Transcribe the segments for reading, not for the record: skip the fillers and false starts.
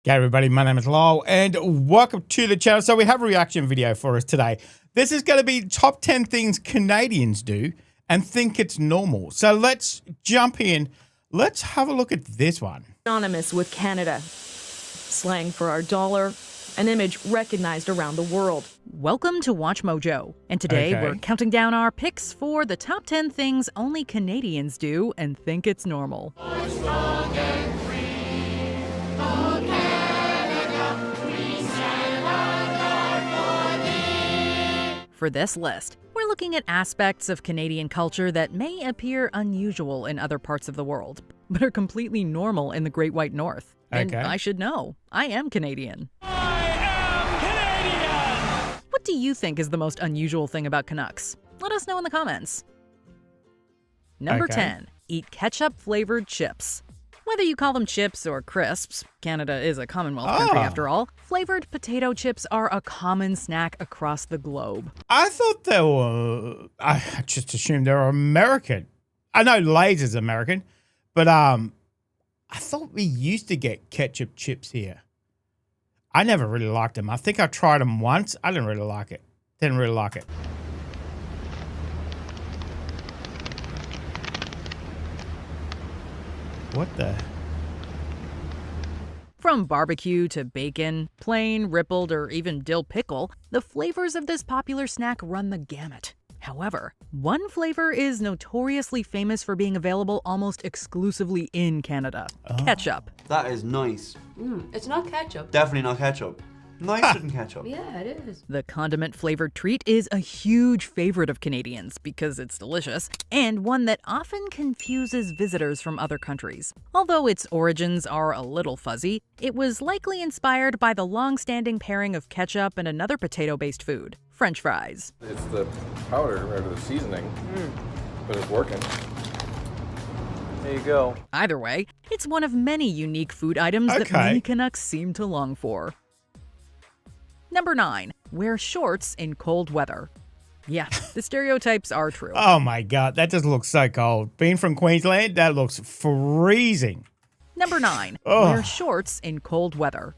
G'day everybody, my name is Lyle and welcome to the channel. So we have a reaction video for us today. This is going to be top 10 things Canadians do and think it's normal. So let's jump in. Let's have a look at this one. Synonymous with Canada. Slang for our dollar, an image recognized around the world. Welcome to Watch Mojo, and today we're counting down our picks for the top 10 things only Canadians do and think it's normal. For this list, we're looking at aspects of Canadian culture that may appear unusual in other parts of the world, but are completely normal in the Great White North. And I should know, I am Canadian. What do you think is the most unusual thing about Canucks? Let us know in the comments. Number 10, eat ketchup-flavored chips. Whether you call them chips or crisps, Canada is a Commonwealth country after all, flavored potato chips are a common snack across the globe. I thought they were, I just assumed they were American. I know Lay's is American, but I thought we used to get ketchup chips here. I never really liked them. I think I tried them once. I didn't really like it. Didn't really like it. What the? From barbecue to bacon, plain, rippled, or even dill pickle, the flavors of this popular snack run the gamut. However, one flavor is notoriously famous for being available almost exclusively in Canada: ketchup. That is nice. It's not ketchup. Definitely not ketchup. Nicer than ketchup. Yeah, it is. The condiment-flavored treat is a huge favorite of Canadians because it's delicious, and one that often confuses visitors from other countries. Although its origins are a little fuzzy, it was likely inspired by the long-standing pairing of ketchup and another potato-based food: French fries. It's the powder or the seasoning, but it's working. There you go. Either way, it's one of many unique food items that many Canucks seem to long for. Number 9, wear shorts in cold weather. Yeah, the stereotypes are true. Oh my God, that just looks so cold. Being from Queensland, that looks freezing. Number 9, wear shorts in cold weather.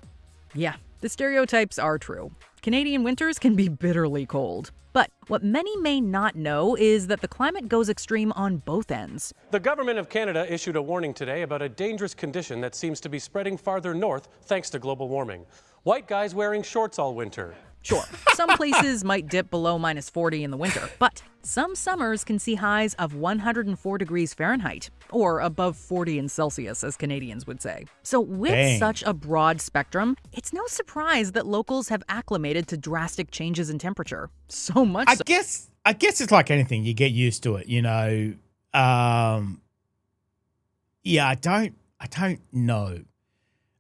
Yeah, the stereotypes are true. Canadian winters can be bitterly cold. But what many may not know is that the climate goes extreme on both ends. The government of Canada issued a warning today about a dangerous condition that seems to be spreading farther north thanks to global warming. White guys wearing shorts all winter. Sure, some places might dip below -40 in the winter, but some summers can see highs of 104 degrees Fahrenheit, or above 40 in Celsius, as Canadians would say. So with such a broad spectrum, it's no surprise that locals have acclimated to drastic changes in temperature. So much I guess it's like anything, you get used to it, you know. Yeah, I don't know.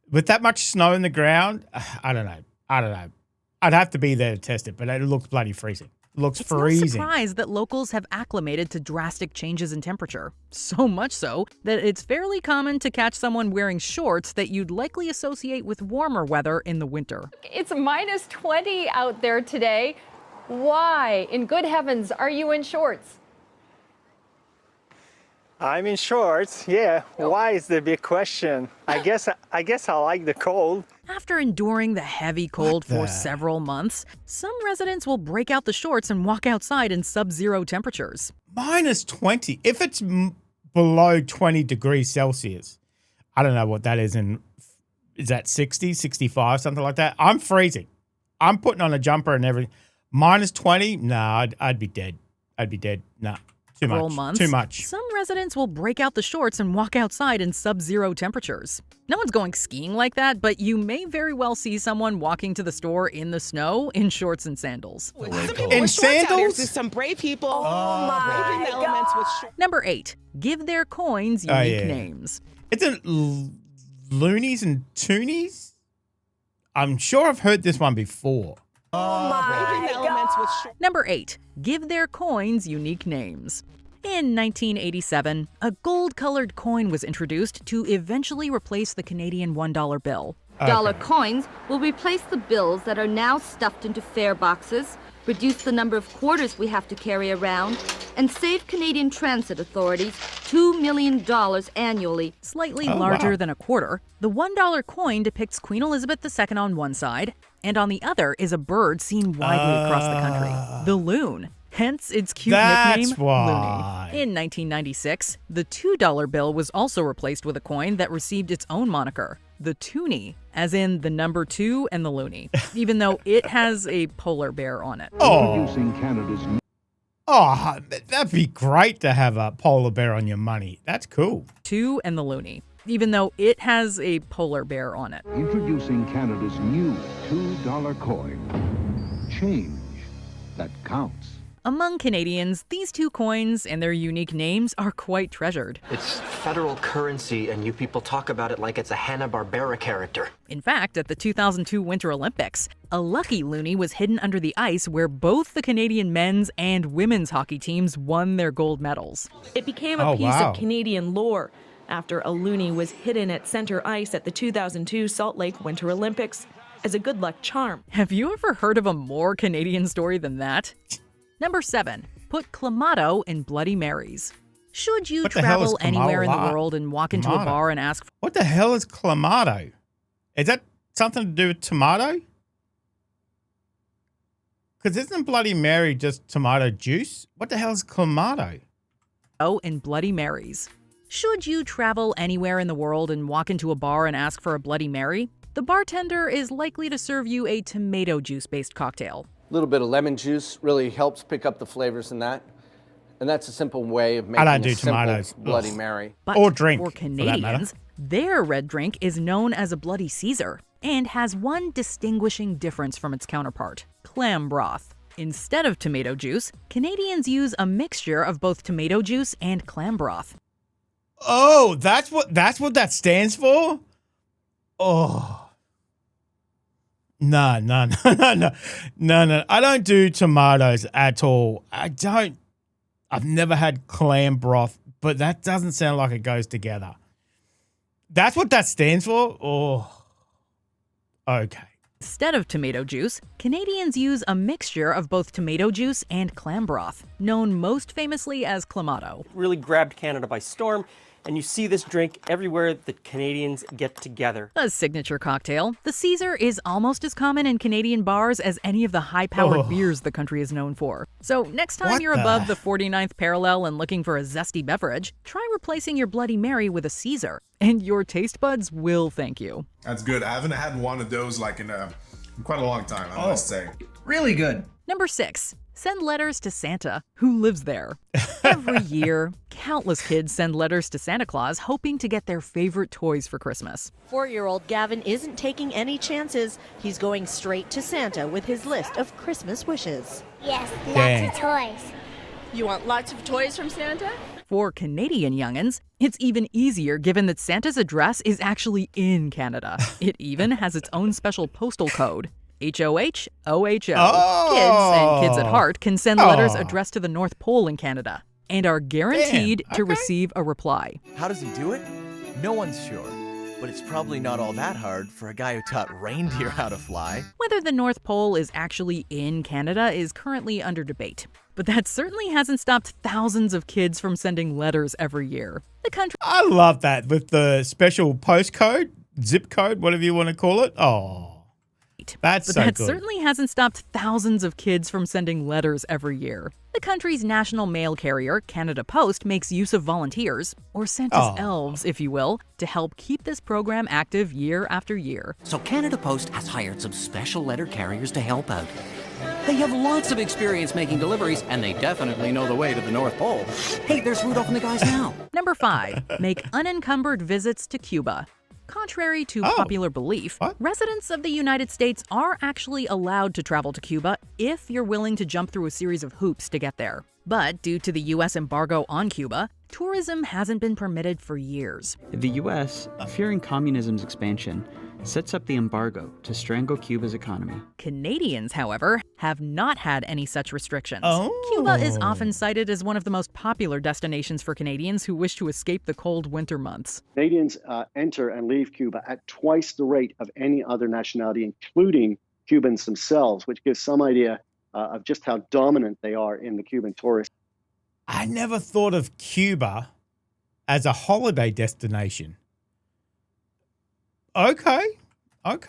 With that much snow in the ground, I don't know. I'd have to be there to test it, but it looks bloody freezing. It looks freezing. It's no surprise that locals have acclimated to drastic changes in temperature. So much so that it's fairly common to catch someone wearing shorts that you'd likely associate with warmer weather in the winter. It's -20 out there today. Why, in good heavens, are you in shorts? I'm in shorts, yeah. Why is the big question? I guess I like the cold. After enduring the heavy cold for several months, some residents will break out the shorts and walk outside in sub-zero temperatures. -20. If it's below 20 degrees Celsius, I don't know what that is is that 60, 65, something like that? I'm freezing. I'm putting on a jumper and everything. -20? Nah, I'd be dead. I'd be dead. Nah. Too much. Some residents will break out the shorts and walk outside in sub-zero temperatures. No one's going skiing like that, but you may very well see someone walking to the store in the snow in shorts and sandals. In sandals? There's some brave people. Oh my God. Number 8, give their coins unique names. Isn't loonies and toonies? I'm sure I've heard this one before. Oh my God. Number 8, give their coins unique names. In 1987, a gold-colored coin was introduced to eventually replace the Canadian $1 bill. Dollar coins will replace the bills that are now stuffed into fare boxes, reduce the number of quarters we have to carry around, and save Canadian transit authorities $2 million annually. Slightly larger than a quarter, the $1 coin depicts Queen Elizabeth II on one side, and on the other is a bird seen widely across the country, the loon. Hence its cute nickname, Loony. In 1996, the $2 bill was also replaced with a coin that received its own moniker, the toonie, as in the number 2 and the loony, even though it has a polar bear on it. Oh, that'd be great to have a polar bear on your money. That's cool. 2 and the loony, even though it has a polar bear on it. Introducing Canada's new $2 coin. Change that counts. Among Canadians, these two coins and their unique names are quite treasured. It's federal currency, and you people talk about it like it's a Hanna-Barbera character. In fact, at the 2002 Winter Olympics, a lucky loonie was hidden under the ice where both the Canadian men's and women's hockey teams won their gold medals. It became a piece of Canadian lore after a loonie was hidden at center ice at the 2002 Salt Lake Winter Olympics as a good luck charm. Have you ever heard of a more Canadian story than that? Number 7. Put Clamato in Bloody Marys. Should you travel anywhere in the world and walk into a bar and ask... What the hell is Clamato? Is that something to do with tomato? Because isn't Bloody Mary just tomato juice? What the hell is Clamato? Oh, in Bloody Marys. Should you travel anywhere in the world and walk into a bar and ask for a Bloody Mary, the bartender is likely to serve you a tomato juice-based cocktail. A little bit of lemon juice really helps pick up the flavors in that. And that's a simple way of making a simple Bloody Mary. But or drink, for Canadians, their red drink is known as a Bloody Caesar and has one distinguishing difference from its counterpart, clam broth. Instead of tomato juice, Canadians use a mixture of both tomato juice and clam broth. Oh, that's what that stands for? Oh. No. I don't do tomatoes at all. I've never had clam broth, but that doesn't sound like it goes together. That's what that stands for? Oh, okay. Instead of tomato juice, Canadians use a mixture of both tomato juice and clam broth, known most famously as Clamato. Really grabbed Canada by storm, and you see this drink everywhere that Canadians get together. A signature cocktail, the Caesar is almost as common in Canadian bars as any of the high-powered beers the country is known for. So next time you're above the 49th parallel and looking for a zesty beverage, try replacing your Bloody Mary with a Caesar, and your taste buds will thank you. That's good. I haven't had one of those like in quite a long time, I must say. Really good. Number 6. Send letters to Santa, who lives there. Every year, countless kids send letters to Santa Claus hoping to get their favorite toys for Christmas. 4-year-old Gavin isn't taking any chances. He's going straight to Santa with his list of Christmas wishes. Yes, lots of toys. You want lots of toys from Santa? For Canadian young'uns, it's even easier given that Santa's address is actually in Canada. It even has its own special postal code. HOH, OHO. Oh. Kids at heart can send letters addressed to the North Pole in Canada and are guaranteed to receive a reply. How does he do it? No one's sure, but it's probably not all that hard for a guy who taught reindeer how to fly. Whether the North Pole is actually in Canada is currently under debate, but that certainly hasn't stopped thousands of kids from sending letters every year. The country... I love that with the special postcode, zip code, whatever you want to call it. Oh. That's but so that good. certainly hasn't stopped thousands of kids from sending letters every year. The country's national mail carrier, Canada Post, makes use of volunteers, or Santa's elves, if you will, to help keep this program active year after year. So Canada Post has hired some special letter carriers to help out. They have lots of experience making deliveries, and they definitely know the way to the North Pole. Hey, there's Rudolph and the guys now. Number 5. Make unencumbered visits to Cuba. Contrary to popular belief, residents of the United States are actually allowed to travel to Cuba if you're willing to jump through a series of hoops to get there. But due to the U.S. embargo on Cuba, tourism hasn't been permitted for years. The U.S., fearing communism's expansion, sets up the embargo to strangle Cuba's economy. Canadians, however, have not had any such restrictions. Cuba is often cited as one of the most popular destinations for Canadians who wish to escape the cold winter months. Canadians enter and leave Cuba at twice the rate of any other nationality, including Cubans themselves, which gives some idea of just how dominant they are in the Cuban tourist. I never thought of Cuba as a holiday destination. Okay.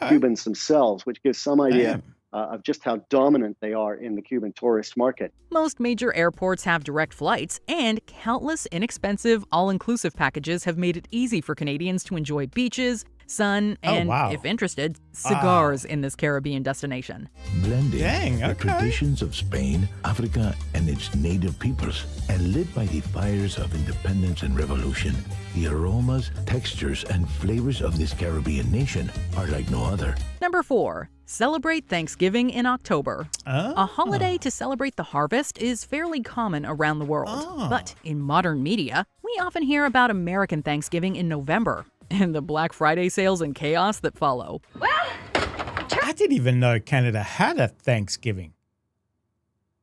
Cubans themselves, which gives some idea of just how dominant they are in the Cuban tourist market. Most major airports have direct flights, and countless inexpensive, all-inclusive packages have made it easy for Canadians to enjoy beaches, sun, and, if interested, cigars in this Caribbean destination. Blending the traditions of Spain, Africa, and its native peoples, and lit by the fires of independence and revolution, the aromas, textures, and flavors of this Caribbean nation are like no other. Number 4. Celebrate Thanksgiving in October. A holiday to celebrate the harvest is fairly common around the world. But in modern media, we often hear about American Thanksgiving in November and the Black Friday sales and chaos that follow. I didn't even know Canada had a Thanksgiving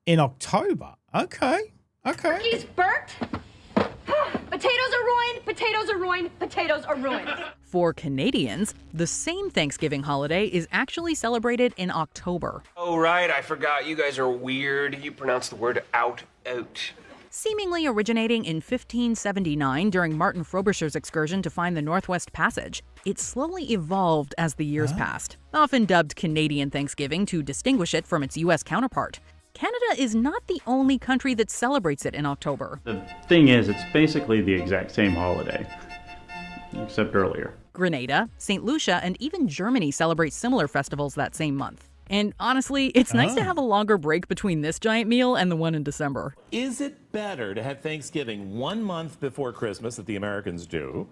in October. Okay. Turkey's burnt. Potatoes are ruined. Potatoes are ruined. Potatoes are ruined. For Canadians, the same Thanksgiving holiday is actually celebrated in October. Oh, right. I forgot. You guys are weird. You pronounce the word out. Seemingly originating in 1579 during Martin Frobisher's excursion to find the Northwest Passage, it slowly evolved as the years passed, often dubbed Canadian Thanksgiving to distinguish it from its U.S. counterpart. Canada is not the only country that celebrates it in October. The thing is, it's basically the exact same holiday, except earlier. Grenada, St. Lucia, and even Germany celebrate similar festivals that same month. And honestly, it's nice to have a longer break between this giant meal and the one in December. Is it better to have Thanksgiving 1 month before Christmas, that the Americans do,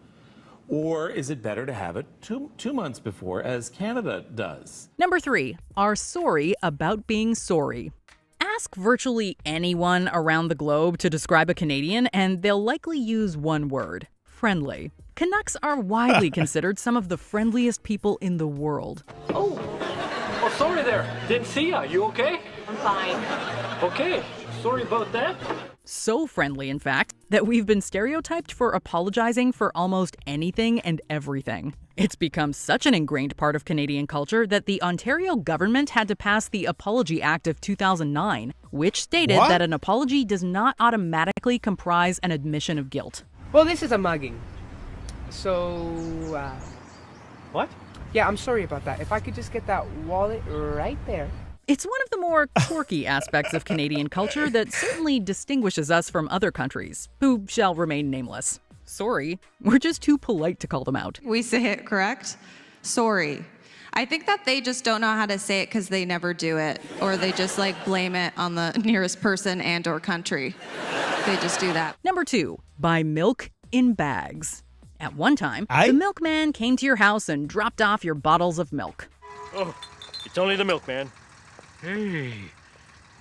or is it better to have it two months before, as Canada does? Number 3, are sorry about being sorry. Ask virtually anyone around the globe to describe a Canadian, and they'll likely use one word: friendly. Canucks are widely considered some of the friendliest people in the world. Oh, sorry there. Didn't see ya. You okay? I'm fine. Okay. Sorry about that. So friendly, in fact, that we've been stereotyped for apologizing for almost anything and everything. It's become such an ingrained part of Canadian culture that the Ontario government had to pass the Apology Act of 2009, which stated that an apology does not automatically comprise an admission of guilt. Well, this is a mugging. So, What? Yeah, I'm sorry about that. If I could just get that wallet right there. It's one of the more quirky aspects of Canadian culture that certainly distinguishes us from other countries, who shall remain nameless. Sorry, we're just too polite to call them out. We say it correct. Sorry. I think that they just don't know how to say it because they never do it, or they just blame it on the nearest person and or country. They just do that. Number 2, buy milk in bags. At one time, the milkman came to your house and dropped off your bottles of milk. Oh, it's only the milkman. Hey,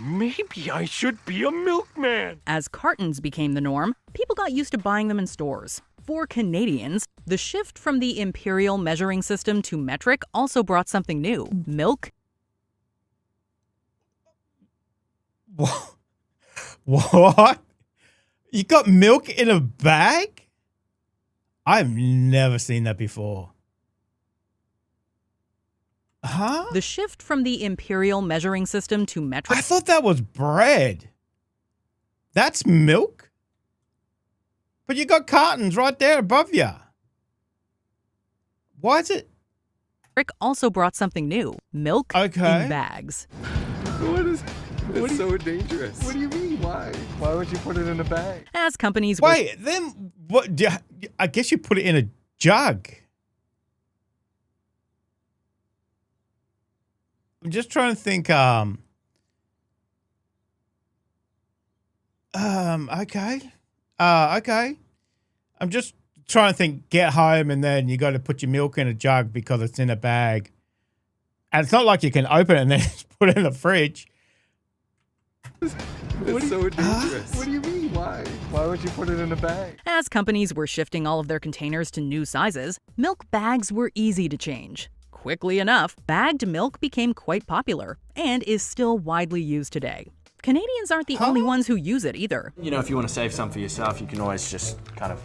maybe I should be a milkman. As cartons became the norm, people got used to buying them in stores. For Canadians, the shift from the imperial measuring system to metric also brought something new: milk. What? You got milk in a bag? I've never seen that before. Huh? The shift from the imperial measuring system to metric. I thought that was bread. That's milk? But you got cartons right there above you. Why is it? Metric also brought something new: milk in bags. What is... It's so dangerous. What do you mean? Why? Why would you put it in a bag? As companies Wait, then what? I guess you put it in a jug. I'm just trying to think. Okay. Okay. I'm just trying to think. Get home and then you got to put your milk in a jug because it's in a bag, and it's not like you can open it and then just put it in the fridge. It's so dangerous. What do you mean? Why? Why would you put it in a bag? As companies were shifting all of their containers to new sizes, milk bags were easy to change. Quickly enough, bagged milk became quite popular and is still widely used today. Canadians aren't the only ones who use it either. You know, if you want to save some for yourself, you can always just kind of...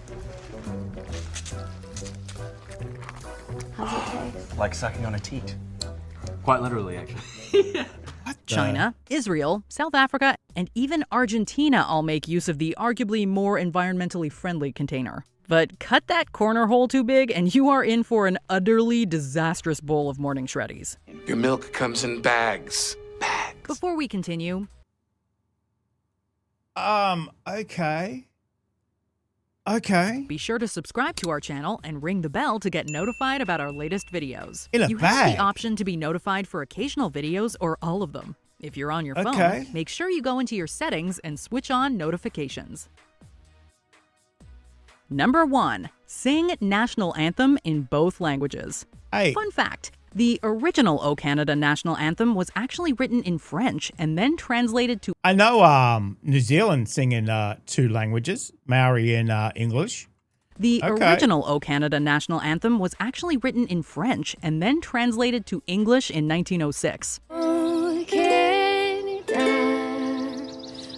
How's it taste? Like sucking on a teat. Quite literally, actually. China, Israel, South Africa, and even Argentina all make use of the arguably more environmentally friendly container. But cut that corner hole too big and you are in for an utterly disastrous bowl of morning shreddies. Your milk comes in bags. Before we continue... Okay. Okay. Be sure to subscribe to our channel and ring the bell to get notified about our latest videos. In a you bag? have the option to be notified for occasional videos or all of them. If you're on your phone, make sure you go into your settings and switch on notifications. Number 1. Sing national anthem in both languages. Hey. Fun fact. The original O Canada national anthem was actually written in French and then translated to... I know New Zealand sing in 2 languages, Maori and English. The original O Canada national anthem was actually written in French and then translated to English in 1906. Oh, Canada,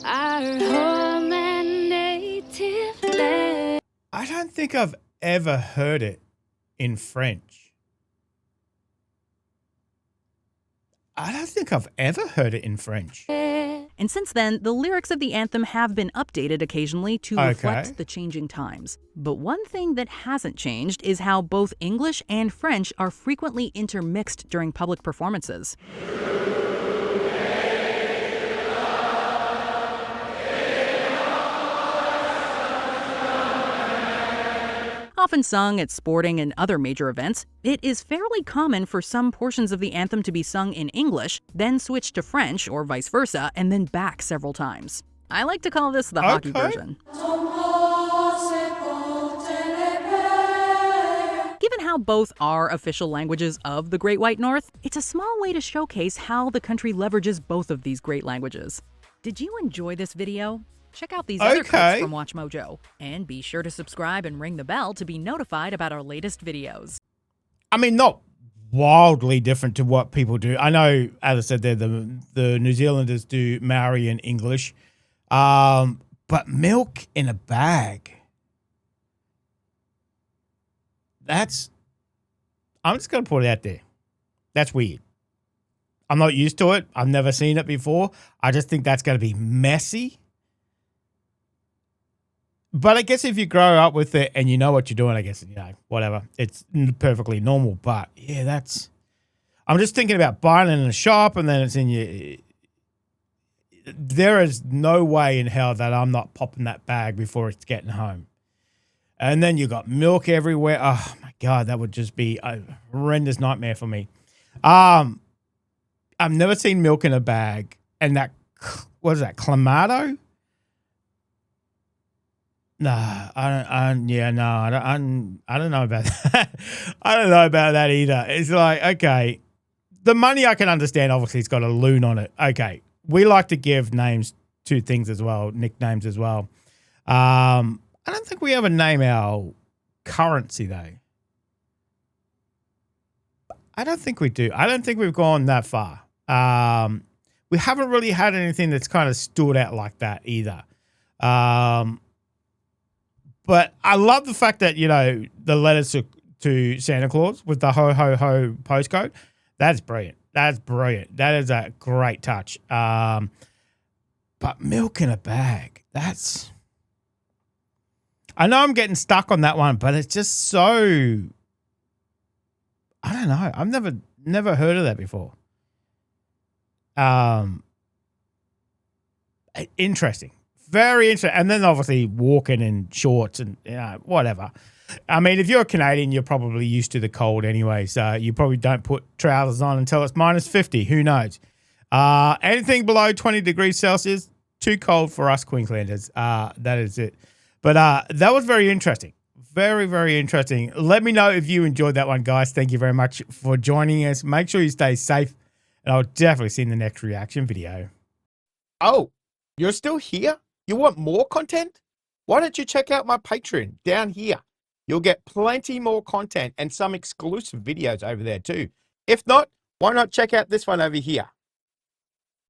our home and native land. I don't think I've ever heard it in French. I don't think I've ever heard it in French. And since then, the lyrics of the anthem have been updated occasionally to reflect the changing times. But one thing that hasn't changed is how both English and French are frequently intermixed during public performances. Often sung at sporting and other major events, it is fairly common for some portions of the anthem to be sung in English, then switch to French or vice versa, and then back several times. I like to call this the hockey version. Given how both are official languages of the Great White North, it's a small way to showcase how the country leverages both of these great languages. Did you enjoy this video? Check out these other clips from Watch Mojo. And be sure to subscribe and ring the bell to be notified about our latest videos. I mean, not wildly different to what people do. I know, as I said there, the New Zealanders do Maori and English. But milk in a bag. I'm just going to put it out there. That's weird. I'm not used to it. I've never seen it before. I just think that's going to be messy. But I guess if you grow up with it and you know what you're doing, I guess, whatever. It's perfectly normal. But, yeah, I'm just thinking about buying it in a shop and then it's in your... There is no way in hell that I'm not popping that bag before it's getting home. And then you got milk everywhere. Oh, my God, that would just be a horrendous nightmare for me. I've never seen milk in a bag. And that, what is that, Clamato? Nah, I don't know about that. I don't know about that either. It's like, okay, the money I can understand, obviously it's got a loon on it. Okay, we like to give names to things as well, nicknames as well. I don't think we ever name our currency though. I don't think we do. I don't think we've gone that far. We haven't really had anything that's kind of stood out like that either. But I love the fact that, the letters to Santa Claus with the ho, ho, ho postcode. That's brilliant. That's brilliant. That is a great touch. But milk in a bag, I know I'm getting stuck on that one, but it's just so, I don't know. I've never heard of that before. Interesting. Very interesting. And then obviously walking in shorts and whatever. I mean, if you're a Canadian, you're probably used to the cold anyway. So you probably don't put trousers on until it's minus 50. Who knows? Anything below 20 degrees Celsius, too cold for us Queenslanders. That is it. But that was very interesting. Very, very interesting. Let me know if you enjoyed that one, guys. Thank you very much for joining us. Make sure you stay safe. And I'll definitely see you in the next reaction video. Oh, you're still here? You want more content? Why don't you check out my Patreon down here? You'll get plenty more content and some exclusive videos over there too. If not, why not check out this one over here?